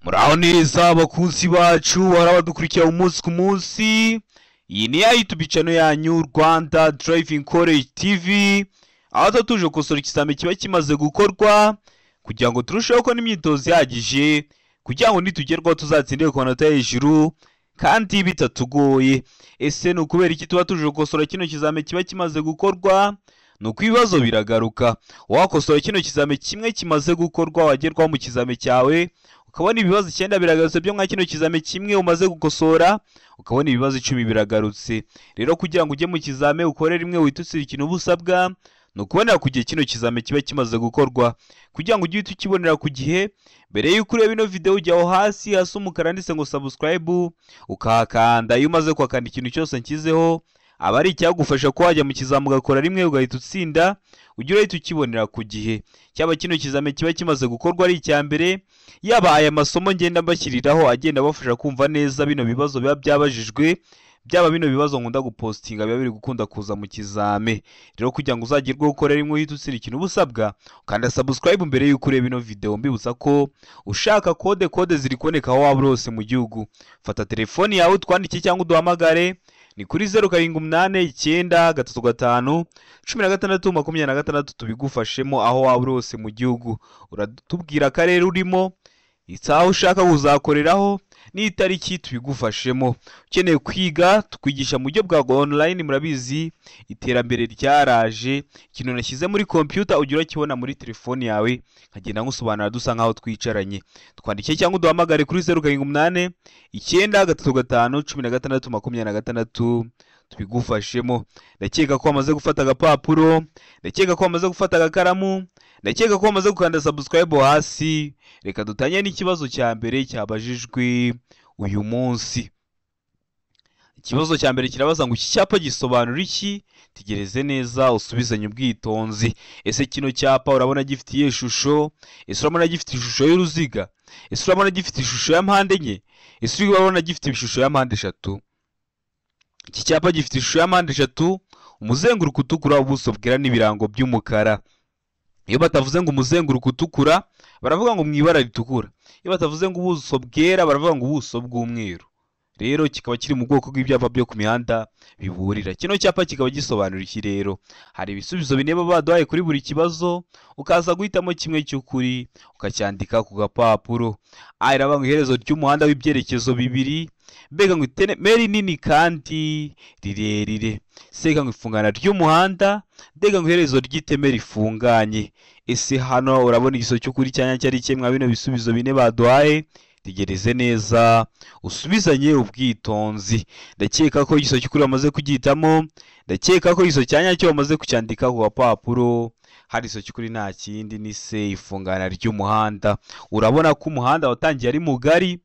Muraho neza abakunzi bacu barabadukurikira umunsi ku munsi. Iyi ni ya YouTube channel yanyu Rwanda Driving College TV, aho tuje gukosora ikizame kiba kimaze gukorwa kugira ngo turusheho ko n'imyitozo ihagije kugira ngo nitugerwaho tuzatsindire ku manota hejuru kandi bitatugoye. Ese no kubera iki tuba tuje gukosora kino kizame kiba kimaze gukorwa? Nuko ibibazo biragaruka. Wakosora kino kizame kimwe kimaze gukorwa wagerwaho mu kizame cyawe, ukabona ibibazo 9 biragarutse byo mwa kino kizame kimwe umaze gukosora, ukabona ibibazo 10 biragarutse. Rero kugira ngo ujye mu kizame ukore rimwe witutsira ikintu busabwa no kubonera ku gihe kino kizame kiba kimaze gukorwa. Kugira ngo ujye ukibonera ku gihe, mbere yuko ureba ino video ujyaho hasi umukara ndetse ngo subscribe ukahakanda. Iyo umaze kwakanda ikintu cyose nkizeho aba ari icyagufasha ko wajya mu kizame ugakora rimwe ugahita utsinda, ujye urahita ukibonera ku gihe. Cyaba kino kizame kiba kimaze gukorwa ari icya mbere, yaba aya masomo ngenda mbashyiriraho agenda bafasha kumva neza bino bibazo biba byabajijwe, byaba bino bibazo nkunda gupostinga biba biri gukunda kuza mu kizame. Rero kugira ngo uzagerwe gukora rimwe uhita utsira ikintu busabwa ukanda subscribe mbere yuko ureba ino video. Mbibutsa ko ushaka kode ziri kuboneka aho waba hose mu gihugu, fata telefoni yawe twandike cyangwa uduhamagare ni kuri 0789351626 tubigufashemo aho waba hose mu gihugu. Uratubwira akarere urimo, isaha ushaka kuzakoreraho n'itariki tubigufashemo. Ukeneye kwiga tukwigisha mu buryo bwa online, murabizi iterambere ryaraje, ikintu nashyize muri computer ujya urakibona muri telefoni yawe nkagenda ngusobanura dusa nkaho twicaranye. Twandike cyangwa uduhamagare kuri 0789351626 tubigufashemo. Ndakeka ko wamaze gufata agapapuro, ndakeka ko wamaze gufata agakaramu, ndakeka ko wamaze gukanda subscribe hasi. Reka dutanye n'ikibazo cya mbere cyabajijwe uyu munsi. Ikibazo cya mbere kirabaza ngo iki cyapa gisobanura iki? Tegereze neza usubizanye ubwitonzi. Ese kino cyapa urabona gifitiye ishusho? Ese urabona gifite ishusho y'uruziga? Ese urabona gifite ishusho ya mpande enye? Ese urabona gifite ishusho ya mpande eshatu? Iki cyapa gifite ishusho ya mpande eshatu, umuzenguruko utukura, ubuso bwera n'ibirango by'umukara. Iyo batavuze ngo umuzenguruko utukura baravuga ngo mu ibara ritukura, iyo batavuze ngo ubuso bwera baravuga ngo ubuso bw'umweru. Rero kikaba kiri mu bwoko bw'ibyapa byo ku mihanda biburira. Kino cyapa kikaba gisobanura iki rero? Hari ibisubizo bine baba baduhaye kuri buri kibazo, ukaza guhitamo kimwe cy'ukuri ukacyandika ku gapapuro. Iravuga ngo iherezo ry'umuhanda w'ibyerekezo bibiri, mbega ngo itemeri nini kandi rirerire. Seka ngo ifungana ry'umuhanda, mbega ngo iherezo ry'iteme rifunganye. Ese hano urabona igiso cy'ukuri cyanya cyari kimwe bino bisubizo bine baduhaye? Tegereze neza usubizanye ubwitonzi. Ndakeka ko igiso cy'ukuri bamaze kugihitamo, ndakeka ko igiso cyanya cyo bamaze kucyandika ku gapapuro. Hari igiso cy'ukuri nta kindi ni se ifungana ry'umuhanda. Urabona ko umuhanda watangiye ari mugari,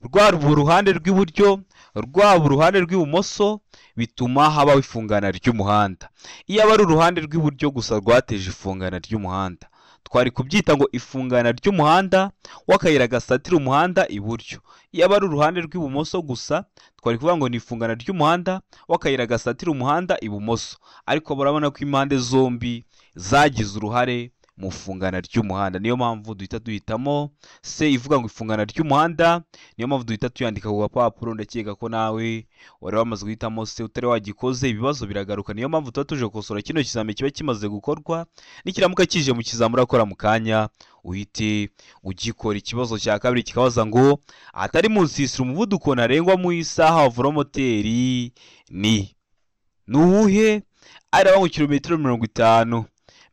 rwaba uruhande rw'iburyo rwaba uruhande rw'ibumoso, bituma habaho ifungana ry'umuhanda. Iyo aba ari uruhande rw'iburyo gusa rwateje ifungana ry'umuhanda, twari kubyita ngo ifungana ry'umuhanda w'akayira gasatira umuhanda iburyo. Iyo aba ari uruhande rw'ibumoso gusa twari kuvuga ngo ni ifungana ry'umuhanda w'akayira gasatira umuhanda ibumoso. Ariko barabona ko impande zombi zagize uruhare mu fungana ry'umuhanda, niyo mpamvu duhita duhitamo se ivuga ngo ifungana ry'umuhanda, niyo mpamvu duhita tuyandika ku gapapuro. Ndakeka ko nawe wari wamaze guhitamo se utari wagikoze. Ibibazo biragaruka, niyo mpamvu tuba tuje gukosora kino kizame kiba kimaze gukorwa. Nikiramuka kije mu kizame urakora mu kanya uhite ugikora. Ikibazo cya kabiri kikabaza ngo ahatari mu nsisiro umuvuduko ntarengwa mu isaha wa velomoteri ni uwuhe? Aravuga ngo kilometero 50,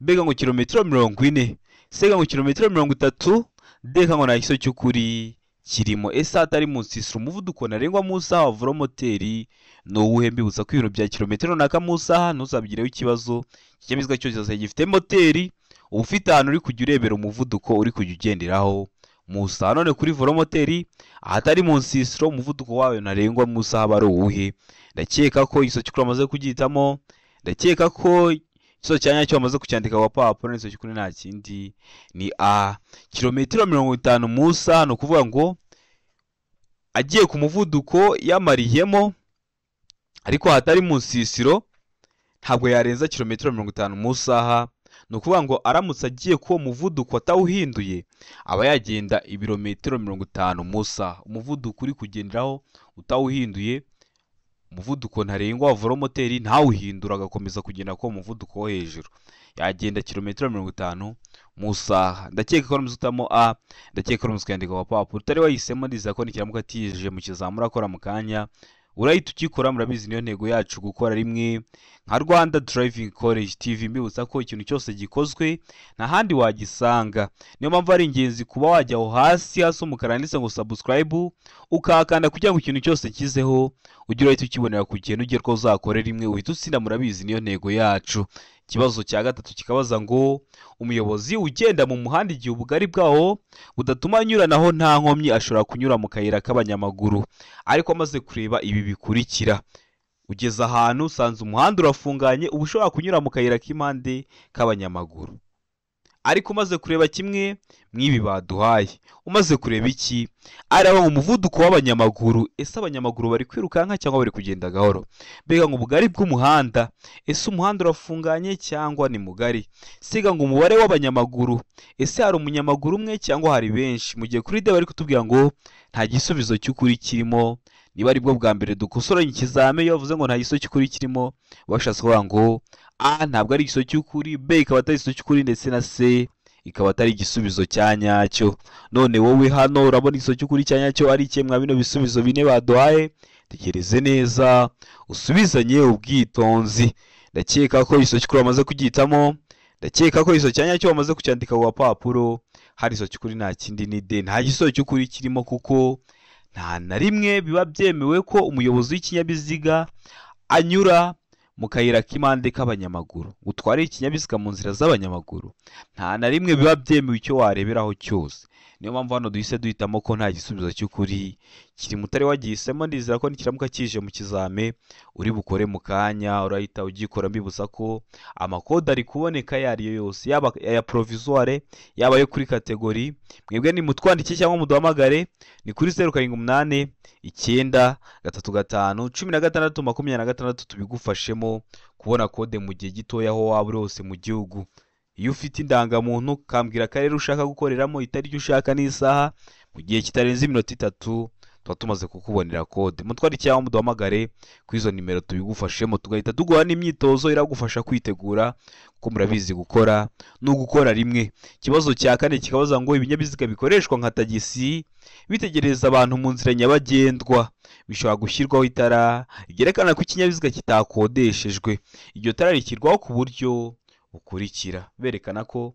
mbega ngo kilometero 40, sega ngo kilometero 30, ndeka ngo nta giso cy'ukuri kirimo. Ese atari mu nsisiro umuvuduko ntarengwa mu isaha wa velomoteri ni uwuhe? Mbibutsa ko ibintu bya kilometero naka mu isaha ntuzabigireho ikibazo. Ikinyabiziga cyose gifite moteri uba ufite ahantu uri kujya urebera umuvuduko uri kujya ugenderaho mu isaha. None kuri velomoteri ahatari mu nsisiro umuvuduko wawe ntarengwa mu isaha aba ari uwuhe? Ndakeka ko igiso cy'ukuri amaze kugihitamo, ndakeka ko ikibazo cyanya cyo bamaze kucyandika ku gapapuro. N'igiso cy'ukuri nta kindi ni A, kilometero 50 mu isaha. No kuvuga ngo agiye ku muvuduko yamariyemo, ariko hatari mu nsisiro ntabwo yarenza kilometero 50 mu isaha. ni ukuvuga ngo aramutse agiye ko muvuduko atawuhinduye aba yagenda ibirometero 50 mu isaha. Umuvuduko uri kugenderaho utawuhinduye, umuvuduko ntarengwa wa velomoteri ntawuhindura agakomeza kugenda ko muvuduko wo hejuru, yagenda kilometero 50 mu isaha. Ndakeka ko uramuzutamo a, ndakeka ko uramuzukandika wa papuro utari wahisemo, ndiza ko nikiramuka tije mu kizamura akora mu kanya urahita ukikora. Murabizi niyo ntego yacu gukora rimwe nka Rwanda Driving College TV. Mbibutsa ko ikintu cyose gikozwe nta handi wagisanga, niyo mpamvu ari ingenzi kuba wajya aho hasi umukara handitse ngo subscribe ukahakanda kugira ngo ikintu cyose kizeho ugire uhita ukibonera ku kintu ugiye ko uzakore rimwe uhita utsinda. Murabizi niyo ntego yacu. Ikibazo cya gatatu kikabaza ngo umuyobozi ugenda mu muhanda igihe ubugari bwawo budatuma anyuranaho nta nkomyi ashobora kunyura mu kayira k'abanyamaguru, ariko amaze kureba ibi bikurikira: ugeze ahantu usanze umuhanda urafunganye, uba ushobora kunyura mu kayira k'impande k'abanyamaguru, ariko umaze kureba kimwe mw'ibi baduhaye, umaze kureba iki araba mu muvuduko w'abanyamaguru, ese abanyamaguru bari kwirukanka cyangwa bari kugenda gahoro? Mbega ngo ubugari bw'umuhanda, ese umuhanda urafunganye cyangwa ni mugari? Siga ngo umubare w'abanyamaguru, ese hari umunyamaguru umwe cyangwa hari benshi? Mu gihe kuri de bari kutubwira ngo nta gisubizo cy'ukuri kirimo. Niba ari bwo bwa mbere dukosoranye ikizame, iyo bavuze ngo nta gisubizo cy'ukuri kirimo bashatse kuvuga ngo a ntabwo ari igisubizo cy'ukuri, b ikaba atari igisubizo cy'ukuri, ndetse na c ikaba atari igisubizo cya nyacyo. None wowe hano urabona igisubizo cy'ukuri cya nyacyo ari iki mwa bino bisubizo bine baduhaye? Tekereze neza usubizanye ubwitonzi. Ndakeka ko igisubizo cy'ukuri bamaze kugihitamo, ndakeka ko igisubizo cya nyacyo bamaze kucyandika ku papuro. Hari igisubizo cy'ukuri nta kindi ni de, nta gisubizo cy'ukuri kirimo, kuko nta na rimwe biba byemewe ko umuyobozi w'ikinyabiziga anyura mu kayira k'impande k'abanyamaguru, utware ikinyabiziga mu nzira z'abanyamaguru, nta na rimwe biba byemewe icyo wareberaho cyose. Niyo mpamvu hano duhise duhitamo ko nta gisubizo cy'ukuri kiri. Mutari wagihisemo, ndizera ko nikiramuka kije mu kizame uri bukore mu kanya urahita ugikora. Mbibutsa ko amakode ari kuboneka ayo ariyo yose, yaba aya provisoire yaba yo kuri kategori. Mwebwe ni mutwandike cyangwa muduhamagare, ni kuri 078 9 35 16 26 tubigufashemo kubona kode mu gihe gitoya aho waba uri hose mu gihugu. Iyo ufite indangamuntu ukambwira akarere ushaka gukoreramo, itariki ushaka n'isaha, mu gihe kitarenze iminota 3 tuba tumaze kukubonera kode. Mutwari cyangwa muduhamagare kuri izo nimero tubigufashemo, tugahita tuguha n'imyitozo iragufasha kwitegura, kuko murabizi gukora no gukora rimwe. Ikibazo cya kane kikabaza ngo ibinyabiziga bikoreshwa nka tagisi bitegereza abantu mu nzira nyabagendwa bishobora gushyirwaho itara ryerekana ko ikinyabiziga kitakodeshejwe. Iryo tara rishyirwaho ku buryo bukurikira, berekana ko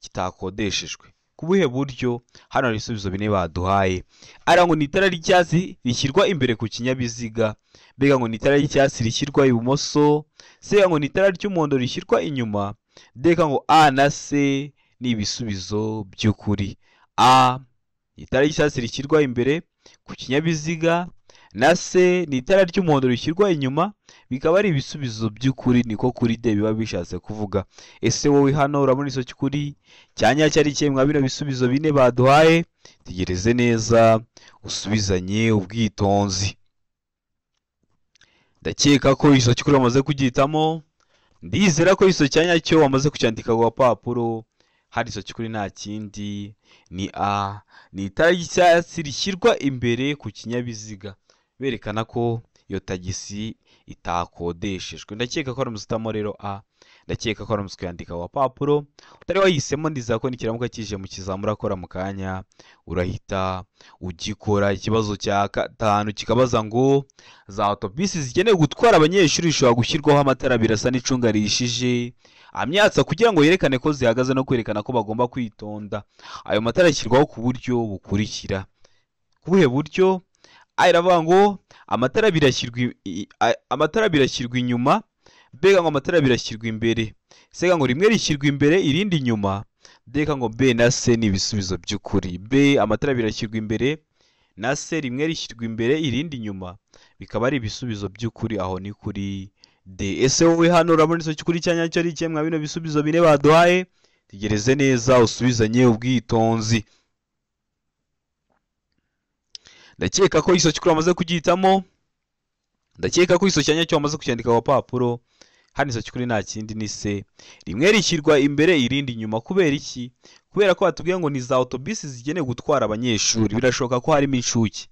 kitakodeshejwe. Ku buhe buryo? Hano hari ibisubizo bine baduhaye. Ara ngo ni itara ry'icyatsi rishyirwa imbere ku kinyabiziga, mbega ngo ni itara ry'icyatsi rishyirwa ibumoso, se ngo ni itara ry'umuhondo rishyirwa inyuma. Deka ngo a na c ni ibisubizo by'ukuri. A ni itara ry'icyatsi rishyirwa imbere ku kinyabiziga, na c ni itara ry'umuhondo rishyirwa inyuma, bikaba ari ibisubizo by'ukuri. Niko kuri de biba bishatse kuvuga. Ese wowe hano urabona iso cy'ukuri cyanya cyari cye mwa bino bisubizo bine baduhaye? Tegereze neza usubizanye ubwitonzi. Ndakeka ko iso cy'ukuri bamaze kugihitamo, ndizera ko iso cyanya cyo wamaze kucyandika ku papuro. Hari iso cy'ukuri nta kindi ni a, ni itara ry'icyatsi rishyirwa imbere ku kinyabiziga, berekana ko iyo tagisi itakodeshejwe. Ndakeka ko aramuzitamo rero a, ndakeka ko aramutse kuyandika ku papuro. Utari wahisemo, ndizera ko nikiramuka kije mu kizamura akora mu kanya urahita ugikora. Ikibazo cya gatanu kikabaza ngo za autobisi zigenewe gutwara abanyeshuri zishobora gushyirwaho amatara birasa n'icunga rihishije amyatsa kugira ngo yerekane ko zihagaze no kwerekana ko bagomba kwitonda. Ayo matara ashyirwaho ku buryo bukurikira. Ku buhe buryo? Iravuga ngo amatara birashyirwa inyuma, mbega ngo amatara birashyirwa imbere, sega ngo rimwe rishyirwa imbere irindi inyuma. Deka ngo b na c ni ibisubizo by'ukuri. B amatara birashyirwa imbere, na c rimwe rishyirwa imbere irindi inyuma, bikaba ari ibisubizo by'ukuri. Aho ni kuri D. Ese wowe hano urabona iso cy'ukuri cyanya cyo ari kimwe bino bisubizo bine baduhaye? Tegereze neza usubizanye ubwitonzi. Ndakeka ko iso cy'ukuri amaze kugihitamo, ndakeka ko iso cyanya cyo amaze kucyandika ku papuro. hano iso cy'ukuri nta kindi ni se. Rimwe rishyirwa imbere irindi inyuma. Kubera iki? Kubera ko batubwiye ngo ni za autobus zigenewe gutwara abanyeshuri, birashoboka ko harimo inshuke.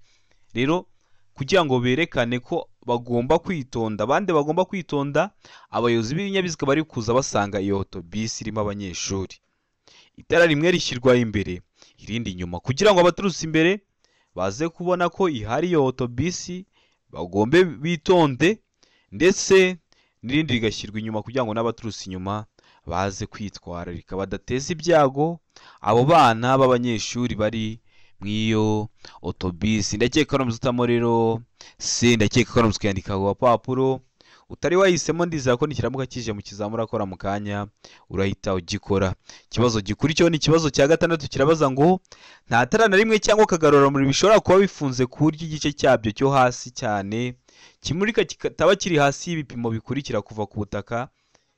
Rero kugira ngo berekane ko bagomba kwitonda, abandi bagomba kwitonda, abayobozi b'ibinyabiziga bari kuza basanga iyo autobus irimo abanyeshuri. Itara rimwe rishyirwa imbere irindi inyuma kugira ngo abaturutse imbere baze kubona ko ihari iyo autobus, bagombe bitonde, ndetse n'irindi rigashyirwa inyuma kugira ngo n'abaturutse inyuma baze kwitwararika badateza ibyago abo bana b'abanyeshuri bari mw'iyo autobus. Ndakeka no muzitamo rero se, ndakeka ko no muzikandika ku papuro. Utari wahisemo ndizera ko nikiramuka kije mu kizamura akora mu kanya urahita ugikora. Ikibazo gikurikiyeho ni ikibazo cya gatandatu, kirabaza ngo nta tara na rimwe cyangwa akagarura bishobora kuba bifunze ku buryo igice cyabyo cyo hasi cyane kimurika kitaba kiri hasi y'ibipimo bikurikira kuva ku butaka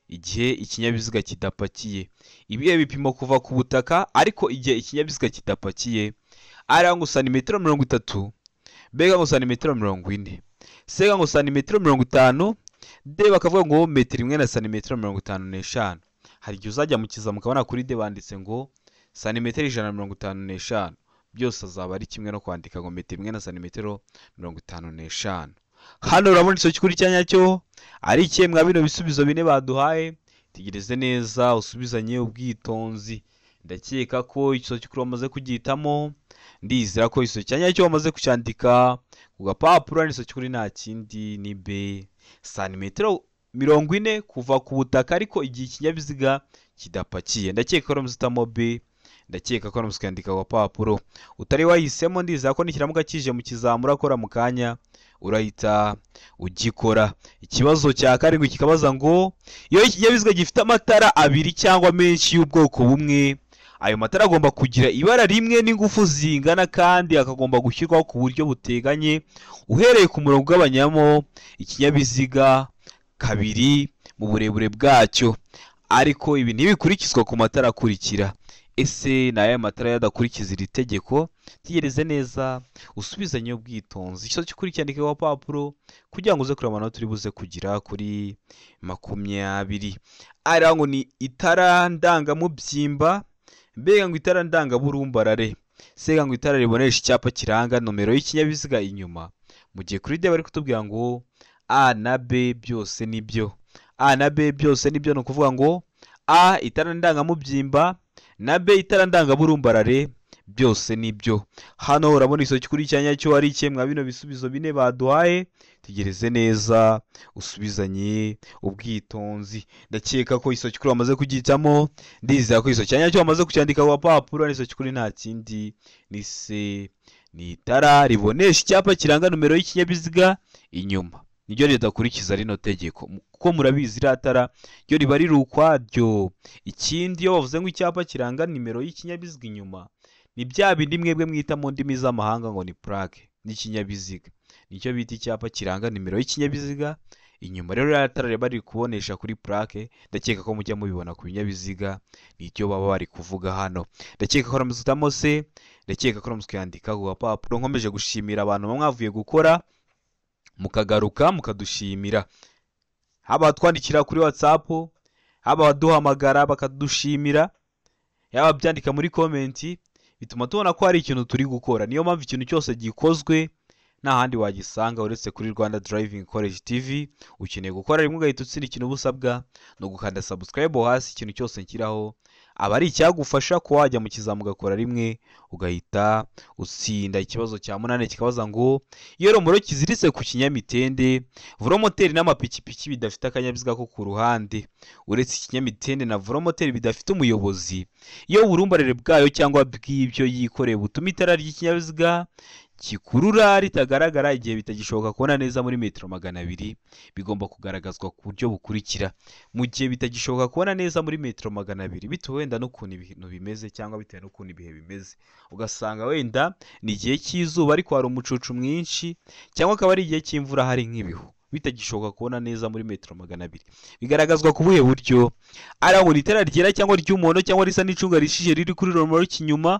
igihe ikinyabiziga kidapakiye. Ibihe bipimo kuva ku butaka ariko igihe ikinyabiziga kidapakiye? Ari ngo santimetero 30, B ngo santimetero 40, C ngo santimetero 50, D bakavuga ngo metero imwe na santimetero 55. Hari igihe uzajya mu kizamu ukabona kuri D banditse ngo santimetero 155, byose azaba ari kimwe no kwandika ngo metero imwe na santimetero 55. Hano urabona iso cy'ukuri cyanyacyo ari ikihe mwa bino bisubizo bine baduhaye? Tegereze neza usubizanye ubwitonzi. Ndakeka ko iso cy'ukuri wamaze kugitamo, ndizera ko iso cyanyacyo wamaze kucyandika ku gapapuro. Iso cy'ukuri nta kindi ni B, santimetero 40 kuva ku butaka ariko igihe ikinyabiziga kidapakiye. Ndakeka ko muzitamo B, ndakeka ko muzikandika ku gapapuro. Utari wahisemo ndizera ko nikiramuka kije mu kizamura akora mu kanya urahita ugikora. Ikibazo cya karindwi kikabaza ngo iyo ikinyabiziga gifite amatara abiri cyangwa menshi y'ubwoko bumwe, ayo matara agomba kugira ibara rimwe n'ingufu zingana kandi akagomba gushyirwaho ku buryo buteganye uhereye ku murongo ugabanyamo ikinyabiziga kabiri mu burebure bwacyo. Ariko ibi ntibikurikizwa ku matara akurikira. Ese ni aya matara yadakurikiza iri tegeko? Tegereze neza usubizanye ubwitonzi. Ikibazo cy'ukuri cyandike ku papuro kugira ngo uze kureba amanota turi buze kugira kuri 20. Ari ngo ni itara ndangamubyimba, B ngo itara ndangaburumbarare, C ngo itara ribonesha icyapa kiranga nomero y'ikinyabiziga inyuma. Mu gihe kuri D bari kutubwira ngo A na B byose nibyo. A na B byose nibyo, ni ukuvuga ngo A itara ndangamubyimba na B itara ndangaburumbarare byose nibyo. Hano urabona iso cy'ukuri cyanyacyo ari ikihe mwa bino bisubizo bine baduhaye? Tegereze neza usubizanye ubwitonzi. Ndakeka ko iso cy'ukuri wamaze kugitamo, ndizera ko iso cyanyacyo wamaze kucyandika ku papuro. Iso cy'ukuri nta kindi ni C, ni itara ribonesha icyapa kiranga nomero y'ikinyabiziga inyuma. Niryo ridakurikiza rino tegeko kuko murabizi iriya tara ryo riba riri ukwaryo. Ikindi iyo bavuze ngo icyapa kiranga nimero y'ikinyabiziga inyuma, ni bya bindi mwebwe mwita mu ndimi z'amahanga ngo ni plaque n'ikinyabiziga, nicyo bita icyapa kiranga nimero y'ikinyabiziga inyuma. Rero iriya tara riba riri kubonesha kuri plaque, ndakeka ko mujya mubibona ku binyabiziga, nicyo baba bari kuvuga hano. Ndakeka ko ramuzitamo se, ndakeka ko ramuzikandika ku gapapuro. Nkomeje gushimira abantu mwavuye gukora mukagaruka mukadushimira, haba twandikira kuri WhatsApp, haba baduhamagara bakadushimira, yaba byandika muri comment, bituma tubona ko hari ikintu turi gukora. Niyo mpamvu ikintu cyose gikozwe nta handi wagisanga uretse kuri Rwanda Driving College TV. Ukeneye gukora rimwe ugahita utsinda ikintu ubusabwa no gukanda subscribe hasi. Ikintu cyose nkiraho aba ari icyagufasha ko wajya mu kizamu ugakora rimwe ugahita utsinda. Ikibazo cya 8 kikabaza ngo iyo romoro kiziritse ku kinyamitende, volomoteri n'amapikipiki bidafite akanyabiziga ko ku ruhande, uretse ikinyamitende na volomoteri bidafite umuyobozi, iyo uburumbarare bwayo cyangwa bw'ibyo yikoreye butuma itara ry'ikinyabiziga kikurura ritagaragara igihe bitagishoboka kubona neza muri metero 200, bigomba kugaragazwa ku buryo bukurikira. Mu gihe bitagishoboka kubona neza muri metero 200 bitewe wenda n'ukuntu ibintu bimeze cyangwa bitewe n'ukuntu ibihe bimeze, ugasanga wenda ni igihe cy'izuba ariko hari umucucu mwinshi, cyangwa akaba ari igihe cy'imvura hari nk'ibihu, bitagishoboka kubona neza muri metero 200, bigaragazwa ku buhe buryo? Ari ngo itara ryera cyangwa ry'umuhondo cyangwa risa n'icunga rishije riri kuri romoro kinyuma,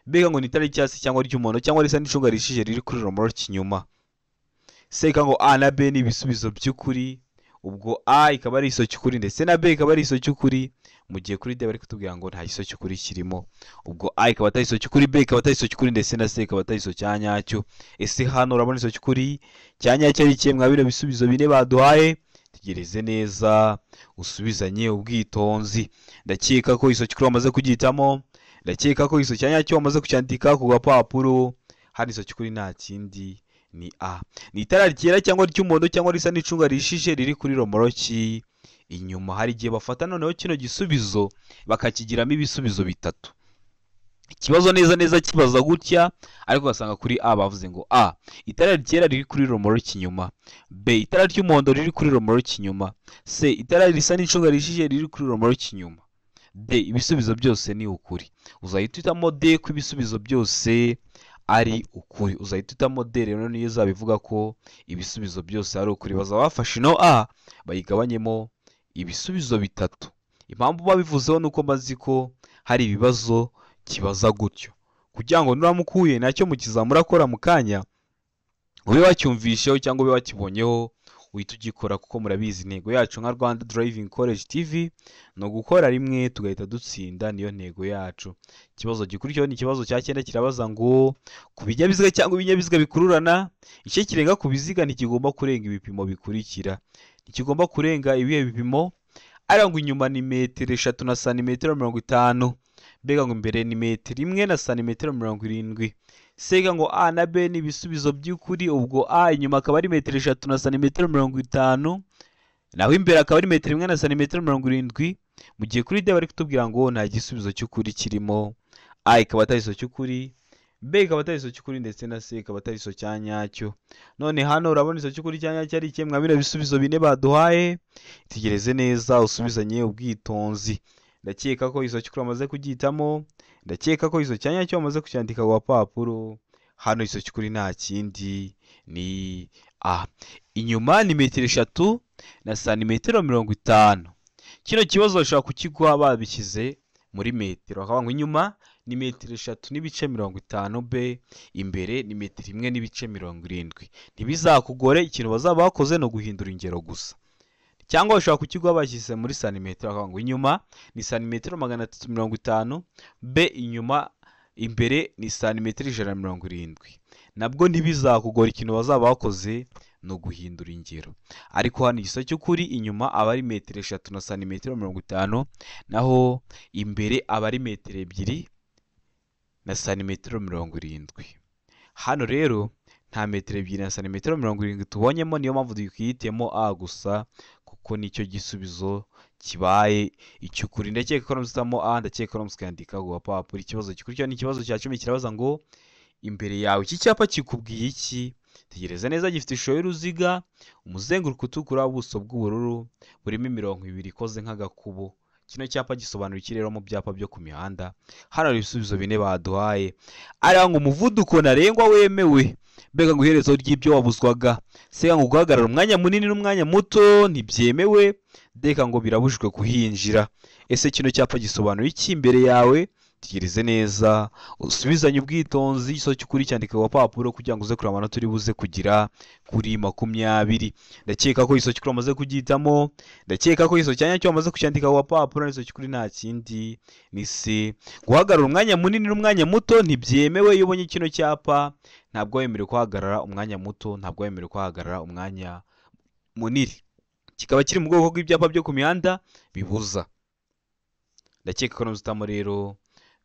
Bega ngo ni itara ry'icyatsi cyangwa ry'umuhondo cyangwa risa n'icunga rishije riri kuri romoro kinyuma. Seka ngo A na B ni ibisubizo by'ukuri ubwo A ikaba ari iso cy'ukuri ndetse na B ikaba ari iso cy'ukuri, mu gihe kuri D bari kutubwira ngo nta iso cy'ukuri kirimo. Ubwo A ikaba atari iso cy'ukuri, B ikaba atari iso cy'ukuri ndetse na C ikaba atari iso cya nyacyo. Ese hano urabona iso cy'ukuri cya nyacyo ari kimwe mwa bino bisubizo bine baduhaye? Tegereze neza usubizanye ubwitonzi. Ndakeka ko iso cy'ukuri wamaze kugihitamo, ndakeka ko iso cya nyacyo wamaze kucyandika ku gapapuro. Hano iso cy'ukuri nta kindi ni A. Ni itara ryera cyangwa ry'umuhondo cyangwa risa n'icunga rishije riri kuri romoroki inyuma. Hari igihe bafata noneho kino gisubizo bakakigiramo ibisubizo bitatu. Ikibazo neza neza kibaza gutya, ariko ugasanga kuri A bavuze ngo A itara ryera riri kuri romoroki inyuma, B itara ry'umuhondo riri kuri romoroki inyuma, C itara risa n'icunga rishije riri kuri romoroki inyuma, D ibisubizo byose ni ukuri. Uzahita uhitamo D ko ibisubizo byose ari ukuri. Uzahita uhitamo D rero niyo zabivuga ko ibisubizo byose ari ukuri. Baza bafashe ino A bayigabanyemo ibisubizo bitatu. Impamvu babivuzeho nuko bazi ko hari ibibazo kibaza gutyo, kugira ngo nuramukuye nacyo mukizamura akora mu kanya ube wacyumvisheho cyangwa ube wakibonyeho uhita ugikora, kuko murabizi intego yacu nka Rwanda Driving College TV no gukora rimwe tugahita dutsinda, niyo ntego yacu. Ikibazo gikurikiyeho ni ikibazo cya 9 kirabaza ngo ku binyabiziga cyangwa ibinyabiziga bikururana igice kirenga ku biziga ntikigomba kurenga ibipimo bikurikira. Ntikigomba kurenga ibihe bipimo? Ari ngo inyuma ni metero 3 na santimetero 50, mbega ngo imbere ni metero 1 na santimetero 70. Sega ngo A na B ni ibisubizo by'ukuri. Ubwo A inyuma akaba ari metero 3 na santimetero 50, naho imbere akaba ari metero 1 na santimetero 70. Mu gihe kuri D bari kutubwira ngo nta gisubizo cy'ukuri kirimo. A ikaba atari iso cy'ukuri, B ikaba atari iso cy'ukuri ndetse na C ikaba atari iso cya nyacyo. None hano urabona iso cy'ukuri cya nyacyo ari kimwe mwa bino bisubizo bine baduhaye. Tegereze neza usubizanye ubwitonzi. Ndakeka ko iso cy'ukuri wamaze kugihitamo, ndakeka ko iso cya nyacyo wamaze kucyandika ku gapapuro. Hano iso cy'ukuri nta kindi ni A. Inyuma ni metero 3 na santimetero 50. Kino kibazo bashobora kukiguha babishyize muri metero, bakavuga ngo inyuma ni metero 3 n'ibice 50, B imbere ni metero 1 n'ibice 70. Ntibizakugore, ikintu bazaba bakoze no guhindura ingero gusa. Cyangwa bashobora kukiguha bashyize muri santimetero, bakavuga ngo inyuma ni santimetero 350, B inyuma imbere ni santimetero 170. Nabwo ntibizakugora, ikintu bazaba bakoze no guhindura ingero. Ariko hano igiso cy'ukuri inyuma aba ari metero 3 na santimetero 50, naho imbere aba ari metero 2 na santimetero 70. Hano rero nta metero 2 na santimetero 70 tubonyemo, niyo mpamvu dukihitemo A gusa, kuko nicyo gisubizo kibaye icy'ukuri. Ndakeka ko namuzitamo A, ndakeka ko namuzikandika ku gapapuro. Ikibazo gikurikiyeho ni ikibazo cya 10 kirabaza ngo imbere yawe iki cyapa kikubwiye iki? Tegereza neza. Gifite ishusho y'uruziga, umuzenguruko utukura, ubuso bw'ubururu, burimo imirongo 2 ikoze nk'agakubo. Kino cyapa gisobanura iki rero mu byapa byo ku mihanda? Hano hari ibisubizo bine baduhaye. Ari ngo umuvuduko ntarengwa wemewe, mbega ngo iherezo ry'ibyo wabuzwaga. Sega ngo guhagarara umwanya munini n'umwanya muto ntibyemewe, deka ngo birabujijwe kuhinjira. Ese kino cyapa gisobanura iki imbere yawe? Tegereze neza usubizanye ubwitonzi. Igiso cy'ukuri cyandika ku gapapuro kugira ngo uze kureba amanota uri buze kugira kuri 20. Ndakeka ko igiso cy'ukuri wamaze kugihitamo, ndakeka ko igiso cya nyacyo wamaze kucyandika ku gapapuro. Igiso cy'ukuri nta kindi ni C. Guhagarara umwanya munini n'umwanya muto ntibyemewe. Iyo ubonye kino cyapa ntabwo wemerewe kuhagarara umwanya muto, ntabwo wemerewe kuhagarara umwanya munini. Kikaba kiri mu bwoko bw'ibyapa byo ku mihanda bibuza. Ndakeka ko namuzitamo rero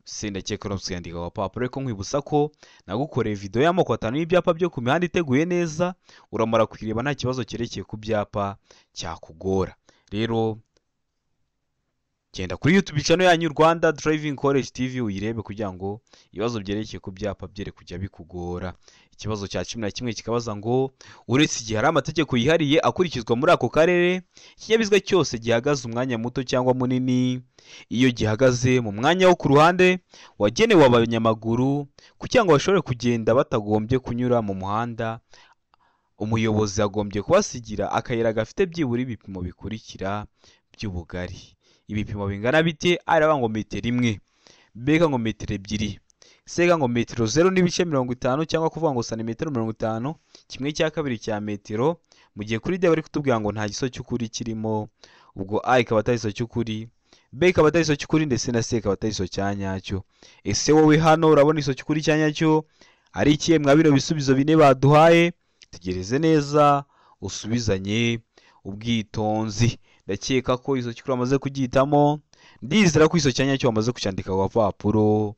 C, ndakeka ko namuzikandika ku gapapuro. Ariko nkwibutsa ko nagukoreye video y'amoko 5 y'ibyapa byo ku mihanda iteguye neza, uramara kwireba nta kibazo cyerekeye ku byapa cyakugora. Rero genda kuri YouTube channel yanyu Rwanda Driving College TV uyirebe kugira ngo ibibazo byerekeye ku byapa byere kujya bikugora. Ikibazo cya 11 kikabaza ngo uretse igihe hari amategeko yihariye akurikizwa muri ako karere, ikinyabiziga cyose gihagaze umwanya muto cyangwa munini, iyo gihagaze mu mwanya wo ku ruhande wagenewe abanyamaguru kugira ngo bashobore kugenda batagombye kunyura mu muhanda, umuyobozi agombye kubasigira akayira gafite byibura ibipimo bikurikira by'ubugari. Ibipimo bingana bite? Araba ngo metero 1, mbega ngo metero 2, sega ngo metero 0.50 cyangwa kuvuga ngo santimetero 50, kimwe cya kabiri cya metero, mu gihe kuri D bari kutubwira ngo nta giso cy'ukuri kirimo, ubwo A ikaba atari iso cy'ukuri, B ikaba atari iso cy'ukuri ndetse na C ikaba atari iso cya nyacyo. Ese wowe hano urabona iso cy'ukuri cya nyacyo ari ikihe mwa bino bisubizo bine baduhaye? Tegereze neza usubizanye ubwitonzi. Ndakeka ko iso cy'ukuri amaze kugihitamo, ndizera ko iso cya nyacyo wamaze kucyandika ku gapapuro.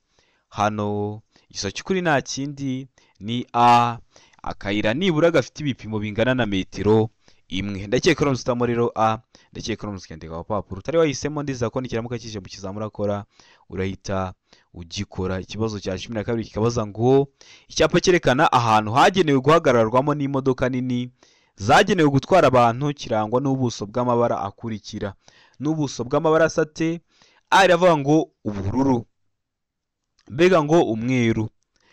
Hano iso cy'ukuri nta kindi ni A, akayira nibura gafite ibipimo bingana na metero imwe. Ndakeka ko muzitamo rero A, ndakeka ko muzikandika ku gapapuro. Utari wahisemo ndizera ko nikiramuka kije mu kizamura akora urahita ugikora. Ikibazo cya 12 kikabaza ngo icyapa cyerekana ahantu hagenewe guhagararwamo n'imodoka nini zagenewe gutwara abantu kirangwa n'ubuso bw'amabara akurikira. N'ubuso bw'amabara asate, A iravuga ngo ubururu, B ngo umweru,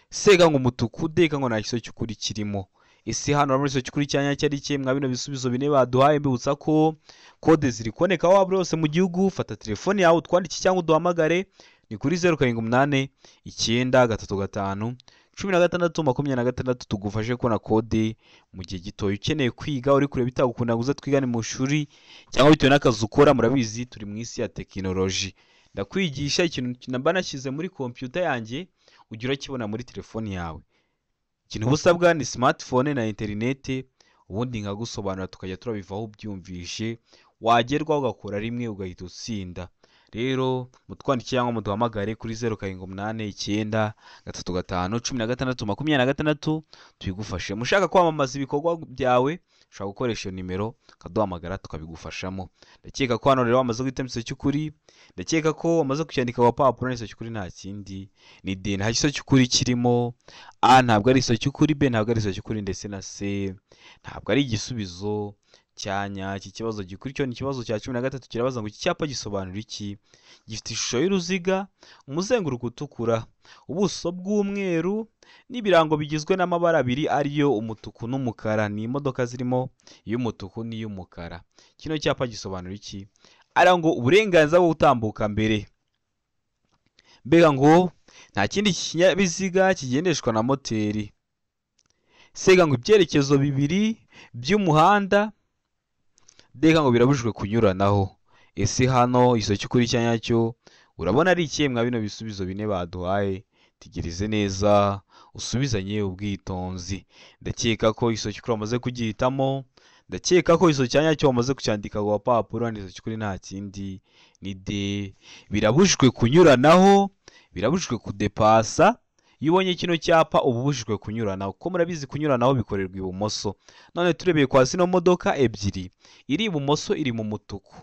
C ngo umutuku, D ngo nta giso cy'ukuri kirimo. Ese hano urabona iso cy'ukuri cya nyacyo ari ikihe mwa bino bisubizo bine baduhaye? Mbibutsa ko kode ziri kuboneka aho waba hose mu gihugu. Fata telefone yawe utwandike cyangwa uduhamagare, ni kuri 0789935626 tugufashe kubona kode mu gihe gitoya. Ukeneye kwiga uri kure bitagukunda guza twigane mu shuri cyangwa bitewe n'akazi ukora, murabizi turi mu isi ya tekinoloji. Ndakwigisha ikintu namba nashyize muri computer yanjye ugira kibona muri telefone yawe. Ikintu busabwa ni smartphone na internet, ubundi nkagusobanura tukajya turabivaho byumvishe, wagerwa ugakora rimwe ugahita utsinda. Rero mutwandike cyangwa muduhamagare kuri 0789935626 tubigufashe. Mushaka kwamamaza ibikorwa byawe ushaka gukoresha nimero kaduhamagara tukabigufashamo. Ndakeka ko hano rero wamaze guhitamo iso cy'ukuri, ndakeka ko wamaze kucyandika ku gapapuro. Iso cy'ukuri nta kindi ni D, nta giso cy'ukuri kirimo. A ntabwo ari iso cy'ukuri, B ntabwo ari iso cy'ukuri ndetse na C ntabwo ari igisubizo cyanya. Iki kibazo gikurikira ni ikibazo cya 13 kirabaza ngo iki cyapa gisobanura iki? Gifite ishusho y'uruziga, umuzenguruko utukura, ubuso bw'umweru n'ibirango bigizwe n'amabara abiri ariyo umutuku n'umukara. Ni imodoka zirimo iy'umutuku n'iy'umukara. Kino cyapa gisobanura iki? Ari ngo uburenganzira bwo gutambuka mbere. B ngo nta kindi kinyabiziga kigendeshwa na moteri. C ngo ibyerekezo bibiri by'umuhanda. D ngo birabujijwe kunyuranaho. Ese hano iso cy'ukuri cya nyacyo urabona ari ikihe mwa bino bisubizo bine baduhaye? Tegereze neza usubizanye ubwitonzi. Ndakeka ko iso cy'ukuri wamaze kugihitamo, ndakeka ko iso cya nyacyo wamaze kucyandika ku gapapuro. Iso cy'ukuri nta kindi ni D, birabujijwe kunyuranaho, birabujijwe kudepasa. Iyo ubonye kino cyapa uba ubujijwe kunyuranaho, kuko murabizi kunyuranaho bikorerwa ibumoso. None turebeye kwa zino modoka ebyiri, iri ibumoso iri mu mutuku,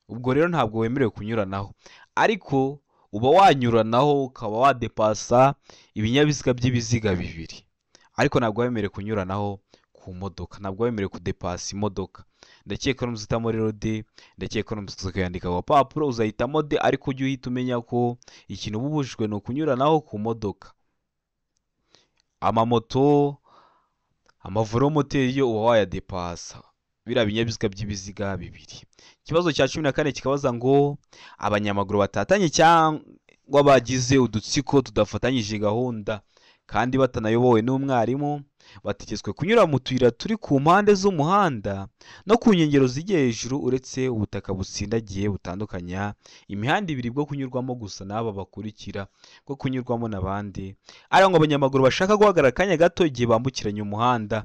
ubwo rero ntabwo wemerewe kunyuranaho, ariko uba wanyuranaho ukaba wadepasa ibinyabiziga by'ibiziga bibiri, ariko ntabwo wemerewe kunyuranaho ku modoka, ntabwo wemerewe kudepasa imodoka. Ndakeka n'umuzitamo rero D, ndakeka n'umuzitamo kuyandika ku gapapuro uzahitamo D, ariko ujye uhita umenya ko ikintu ubujijwe ni ukunyuranaho ku modoka. Amamoto, amavoromoteri yo uba wayadepasa, biriya binyabiziga by'ibiziga bibiri. Ikibazo cya 14 kikabaza ngo abanyamaguru batatanye cyangwa bagize udutsiko tudafatanyije gahunda kandi batanayobowe n'umwarimu bategetswe kunyura mu tuyira turi ku mpande z'umuhanda no ku nkengero zijye hejuru, uretse ubutaka butsindagiye butandukanya imihanda ibiri bwo kunyurwamo gusa n'aba bakurikira bwo kunyurwamo n'abandi. Ari ngo abanyamaguru bashaka guhagarara akanya gato igihe bambukiranya umuhanda.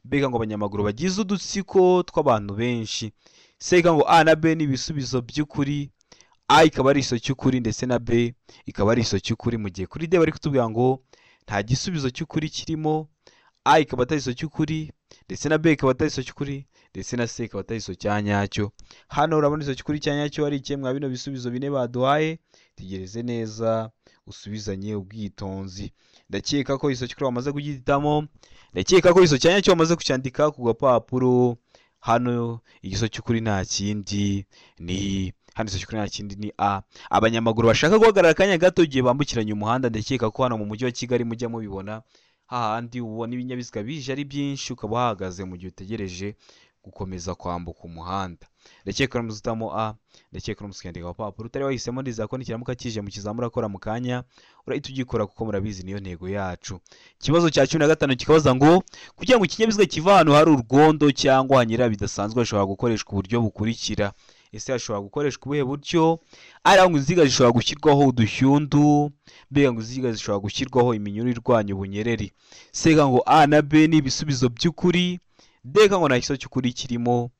Mbega ngo abanyamaguru bagize udutsiko tw'abantu benshi. Sega ngo A na B ni ibisubizo by'ukuri, A ikaba ari iso cy'ukuri ndetse na B ikaba ari iso cy'ukuri, mu gihe kuri D bari kutubwira ngo nta gisubizo cy'ukuri kirimo. A ikaba atari iso cy'ukuri ndetse na B ikaba atari iso cy'ukuri ndetse na C ikaba atari iso cya nyacyo. Hano urabona iso cy'ukuri cya nyacyo ari ikihe mwa bino bisubizo bine baduhaye? Tegereze neza usubizanye ubwitonzi. Ndakeka ko iso cy'ukuri wamaze kugihitamo, ndakeka ko iso cya nyacyo wamaze kucyandika ku gapapuro. Hano igiso cy'ukuri nta kindi ni A. Abanyamaguru bashaka guhagarara akanya gato igihe bambukiranya umuhanda. Ndakeka ko hano mu mujyi wa Kigali mujya mubibona, hahandi ubona ibinyabiziga bije ari byinshi ukaba uhagaze mu gihe utegereje gukomeza kwambuka umuhanda. Ndakeka uramutse uhitamo A, ndakeka uramutse ukandika agapapuro utari wahisemo, ndizera ko nikiramuka kije mu kizamini urakora mu kanya urahita ugikora kuko murabizi niyo ntego yacu. Ikibazo cya 15 kikabaza ngo kugira ngo ikinyabiziga kiva ahantu hari urwondo cyangwa hanyura bidasanzwe hashobora gukoreshwa uburyo bukurikira. Ese hashobora gukoreshwa ubuhe buryo? Ari ngo inziga zishobora gushyirwaho udushyundu, mbega ngo inziga zishobora gushyirwaho iminyururu irwanya ubunyereri. Sega ngo A na B ni ibisubizo by'ukuri, D ngo nta kiso cy'ukuri kirimo,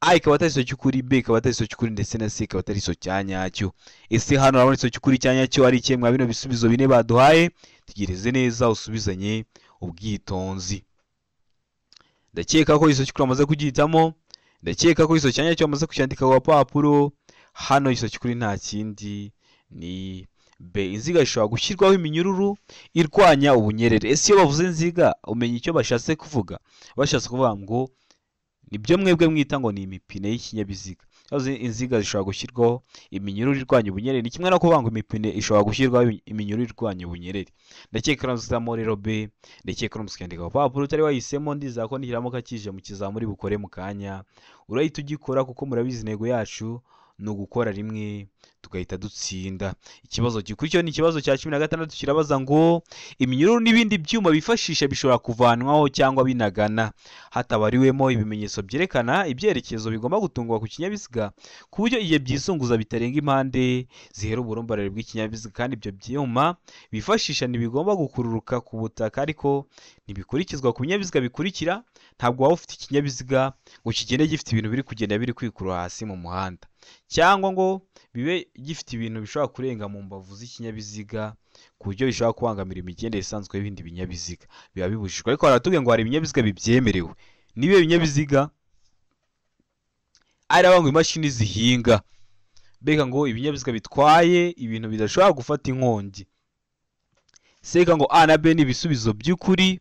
A ikaba atari iso cy'ukuri, B ikaba atari iso cy'ukuri, ndetse na C ikaba atari iso cya nyacyo. Ese hano urabona iso cy'ukuri cya nyacyo ari ikihe mwa bino bisubizo bine baduhaye? Tegereze neza usubizanye ubwitonzi. Ndakeka ko iso cy'ukuri amaze kugihitamo, ndakeka ko iso cya nyacyo amaze kucyandika ku gapapuro. Hano iso cy'ukuri nta kindi ni B. Inziga zishobora gushyirwaho iminyururu irwanya ubunyerere. Ese iyo bavuze inziga umenya icyo bashatse kuvuga? Bashatse kuvuga ngo nibyo mwebwe mwita ngo ni imipine y'ikinyabiziga. Inziga zishobora gushyirwaho iminyururu irwanya ubunyerere, ni kimwe no kuvuga ngo imipine ishobora gushyirwaho iminyururu irwanya ubunyerere. Ndakeka uramutse rero B, ndakeka uramutse ukandika agapapuro utari wahisemo, ndizera ko nikiramuka kije mu kizamini bukore mu kanya urahita ugikora kuko murabizi intego yacu ni ugukora rimwe tugahita dutsinda. Ikibazo gikurikiyeho ni ikibazo cya 16 kirabaza ngo iminyururu n'ibindi byuma bifashisha bishobora kuvanwaho cyangwa binagana hatabariwemo ibimenyetso byerekana ibyerekezo bigomba gutungwa ku kinyabiziga ku buryo igihe byizunguza bitarenga impande zihera uburumbarare bw'ikinyabiziga, kandi ibyo byuma bifashisha ntibigomba gukururuka ku butaka ariko ntibikurikizwa ku binyabiziga bikurikira. Ntabwo waba ufite ikinyabiziga ngo kigende gifite ibintu biri kugenda biri kwikurura hasi mu muhanda, cyangwa ngo bibe gifite ibintu bishobora kurenga mu mbavu z'ikinyabiziga ku buryo bishobora kubangamira imigendere isanzwe y'ibindi binyabiziga, biba bibujijwe. Ariko baratubwiye ngo hari ibinyabiziga bibyemerewe. Nibihe binyabiziga? Ari ngo imashini zihinga, mbega ngo ibinyabiziga bitwaye ibintu bidashobora gufata inkongi. Seka ngo A na B ni ibisubizo by'ukuri,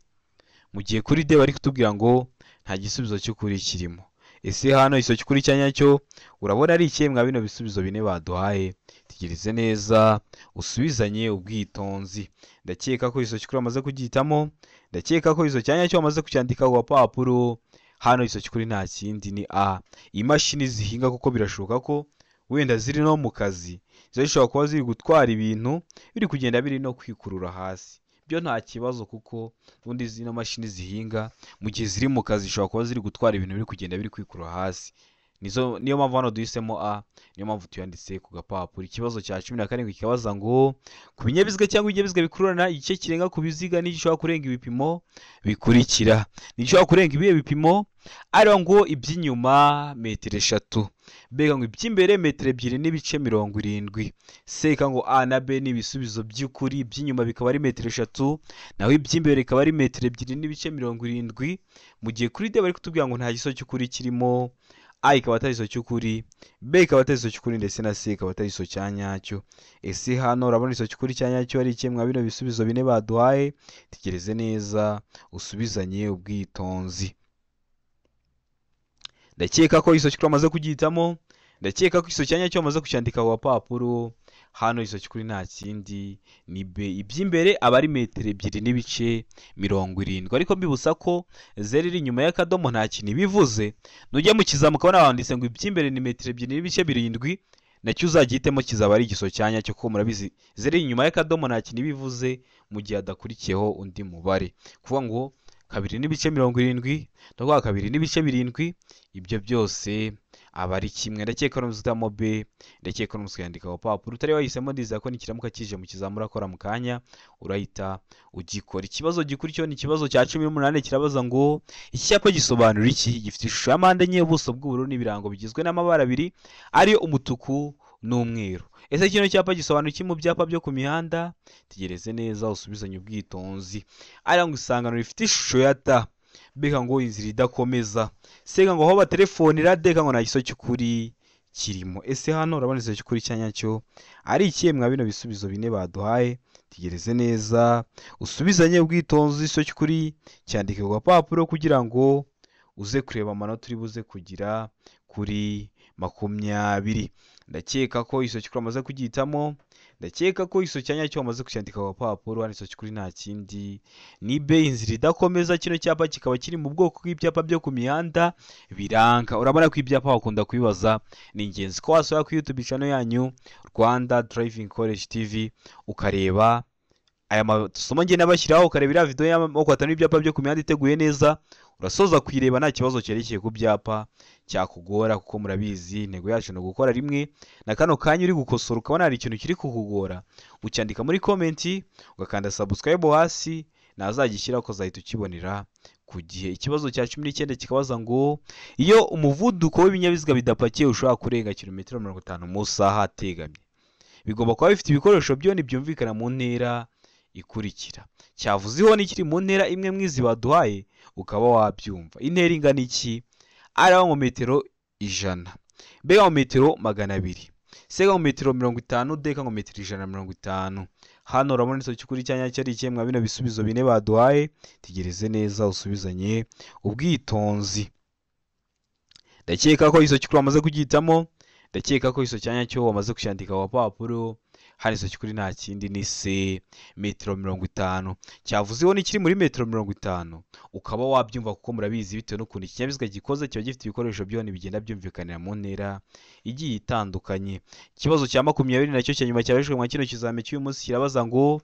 mu gihe kuri D bari kutubwira ngo nta gisubizo cy'ukuri kirimo. Ese hano iso cy'ukuri cya nyacyo urabona ari ikihe mwa bino bisubizo bine baduhaye? Tegereze neza usubizanye ubwitonzi. Ndakeka ko iso cy'ukuri amaze kugihitamo, ndakeka ko iso cya nyacyo amaze kucyandika ku gapapuro. Hano iso cy'ukuri nta kindi ni A, imashini zihinga, kuko birashoboka ko wenda ziri no mu kazi zishobora kuba ziri gutwara ibintu biri kugenda biri no kwikurura hasi. Byo nta kibazo kuko ubundi zino mashini zihinga mu gihe ziri mu kazi zishobora kuba ziri gutwara ibintu biri kugenda biri kwikurura hasi. Niyo mpamvu hano duhisemo A, niyo mpamvu tuyanditse ku gapapuro. Ikibazo cya 17 kikabaza ngo ku binyabiziga cyangwa ibinyabiziga bikururana igice kirenga ku biziga n'igishobora kurenga ibipimo bikurikira. Nigishobora kurenga ibihe bipimo? Ari ngo iby'inyuma metero 3, mbega ngo iby'imbere metero 2.70. Seka ngo A na B ni ibisubizo by'ukuri, iby'inyuma bikaba ari metero 3 naho iby'imbere bikaba ari metero 2.70, mu gihe kuri D bari kutubwira ngo nta giso cy'ukuri kirimo. A ikaba atari iso cy'ukuri, B ikaba atari iso cy'ukuri, ndetse na C ikaba atari iso cya nyacyo. Ese hano urabona iso cy'ukuri cya nyacyo ari ikihe mwa bino bisubizo bine baduhaye? Tegereze neza usubizanye ubwitonzi. Ndakeka ko iso cy'ukuri amaze kugihitamo, ndakeka ko iso cya nyacyo amaze kucyandika ku gapapuro. Hano iso cy'ukuri nta kindi ni B, iby'imbere aba ari metero 2.70. Ariko mbibusa ko zeri iri inyuma y'akadomo nta kintu bivuze. Nujya mu kizamuka ukabona banditse ngo iby'imbere ni metero 2.70, nacyo uzagihitemo kizaba ari igiso cya nyacyo, kuko murabizi zeri inyuma y'akadomo nta kintu bivuze mu gihe adakurikiyeho undi mubare. Kuvuga ngo 2.70 no kwa 2.7, ibyo byose aba ari kimwe. Ndakeka uramutse uhitamo B, ndakeka uramutse ukandika ku gapapuro utari wahisemo, ndizera ko nikiramuka kije mu kizamini urakora mu kanya urahita ugikora. Ikibazo gikurikiyeho ni ikibazo cya 18 kirabaza ngo icyapa gisobanura iki? Gifite ishusho ya mpande enye, ubuso bw'ubururu n'ibirango bigizwe n'amabara abiri ariyo umutuku n'umweru. Ese kino cyapa gisobanura iki mu byapa byo ku mihanda? Tegereze neza usubizanye ubwitonzi. Ari ngo isangano rifite ishusho ya T, mbega ngo inzira idakomeza. Seka ngo aho batelefonera, deka ngo nta giso cy'ukuri kirimo. Ese hano urabona iso cy'ukuri cya nyacyo ari ikihe mwa bino bisubizo bine baduhaye? Tegereze neza usubizanye ubwitonzi. Iso cy'ukuri cyandike ku gapapuro kugira ngo uze kureba amanota uri buze kugira kuri 20. Ndakeka ko iso cy'ukuri amaze kugihitamo, ndakeka ko iso cyanya cyo wamaze kucyandika ku papuro hano iso cyukuri nta kindi ni be inzira idakomeza. Kino cyapa kikaba kiri mu bwoko bw'ibyapa byo ku mihanda biranga. Urabona ko ibyapa wakunda kubibaza, ni ingenzi ko wasura ku YouTube channel yanyu Rwanda Driving College TV ukareba aya masomo ngiye nabashyiraho, ukarebera video y'amoko atanu ibyapa byo ku mihanda iteguye neza, urasoza kuyireba nta kibazo cyerekeye ku byapa cyakugora, kuko murabizi intego yacu no gukora rimwe. Na kano kanya uri gukosora ukabona hari ikintu kiri kukugora, ucyandika muri comment ugakanda subscribe hasi, nazagishyira ko zahita ukibonera ku gihe. Ikibazo cya 19 kikabaza ngo iyo umuvuduko w'ibinyabiziga bidapakiye ushobora kurenga kilometero 50 mu saha ategamye, bigomba kuba bifite ibikoresho byone byumvikana mu ntera ikurikira. Cyavuzeho n'ikiri mu ntera imwe mwizi baduhaye ukaba wabyumva. Intera ingana iki? Ari mu metero 100, B mu metero 200, C mu metero 50, D mu metero 150. Hano urabona iso cyukuri cyanya cyari ikemwa bino bisubizo bine baduhaye. Tegereze neza usubizanye ubwitonzi. Ndakeka ko iso cyukuri wamaze kugitamo, ndakeka ko iso cyanya cyo wamaze kucyandika ku papuro. Hano iso cyukuri nta kindi ni C metero 50. Cyavuzeho n'ikiri muri metero 50 ukaba wabyumva, kuko murabizi bitewe n'ukuntu ikinyabiziga gikoze kiba gifite ibikoresho byone bigenda byumvikanira mu ntera igiye itandukanye. Ikibazo cya 20 nacyo cya nyuma cyabajwe mu kino kizame cy'uyu munsi kirabaza ngo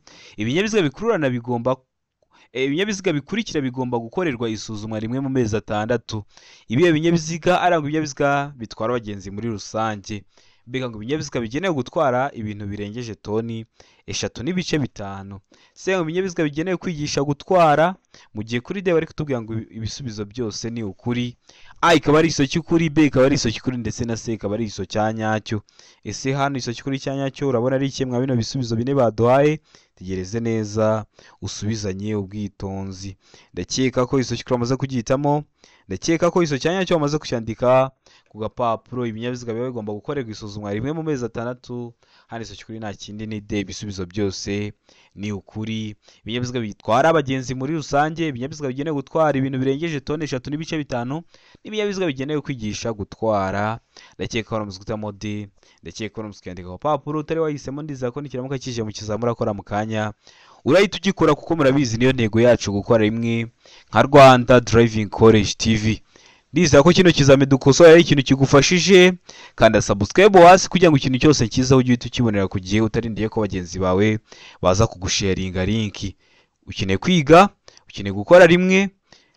ibinyabiziga bikurikira bigomba gukorerwa isuzumwa rimwe mu mezi 6. Ibihe binyabiziga arangwa ibinyabiziga bitwara abagenzi muri rusange. Mbega ngo ibinyabiziga bigenewe gutwara ibintu birengeje toni 3.5. Se ngo ibinyabiziga bigenewe kwigisha gutwara, mu gihe kuri D bari kutubwira ngo ibisubizo byose ni ukuri. A ikaba ari iso cy'ukuri, B ikaba ari iso cy'ukuri, ndetse na C ikaba ari iso cyanyacyo. Ese hano iso cy'ukuri cyanyacyo urabona ari ikemwa bino bisubizo bine baduhaye. Tegereze neza usubizanye ubwitonzi. Ndakeka ko iso cy'ukuri wamaze kugitamo, ndakeka ko iso cyanyacyo wamaze kucyandika ku gapapuro. Ibinyabiziga biba bigomba gukorerwa isuzumwa rimwe mu mezi 6. Hano iso cy'ukuri nta kindi ni D, ibisubizo byose ni ukuri. Ibinyabiziga bitwara abagenzi muri rusange, ibinyabiziga bigenewe gutwara ibintu birengeje toni 3.5, n'ibinyabiziga bigenewe kwigisha gutwara. Ndakeka ko wamaze gutamo D, ndakeka ko wamaze kucyandika ku papuro. Utari wahisemo ndiza ko nikiramuka kije mu kizamura akora mu kanya urahita ugikora, kuko murabizi niyo ntego yacu gukora rimwe nka Rwanda Driving College TV. Ndiza ko kino kizame dukosora ari ikintu kigufashije, kanda subscribe hasi kugira ngo ikintu cyose kiza ujye ukibonera ku gihe, utarindiye ko bagenzi bawe baza kugusharinga link. Ukeneye kwiga, ukeneye gukora rimwe,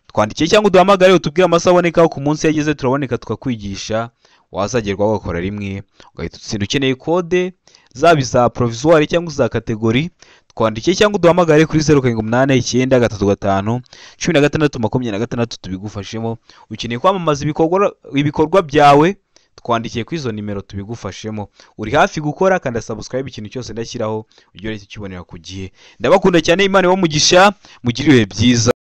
twandikiye cyangwa uduhamagare utubwire amasaha aboneka ku munsi yageze, turaboneka tukakwigisha. Wazagerwa ugakora rimwe ugahita utsinda. Ukeneye code zaba za provisoire cyangwa za category, twandikiye cyangwa uduhamagare kuri 0789951626 tubigufashemo. Ukeneye kwamamaza ibikorwa byawe, twandikiye kuri izo nimero tubigufashemo. Uri hafi gukora, kanda subscribe ikintu cyose ndashyiraho ujye ukibonera ku gihe. Ndabakunda cyane, Imana ibamugisha, mugire ibihe byiza.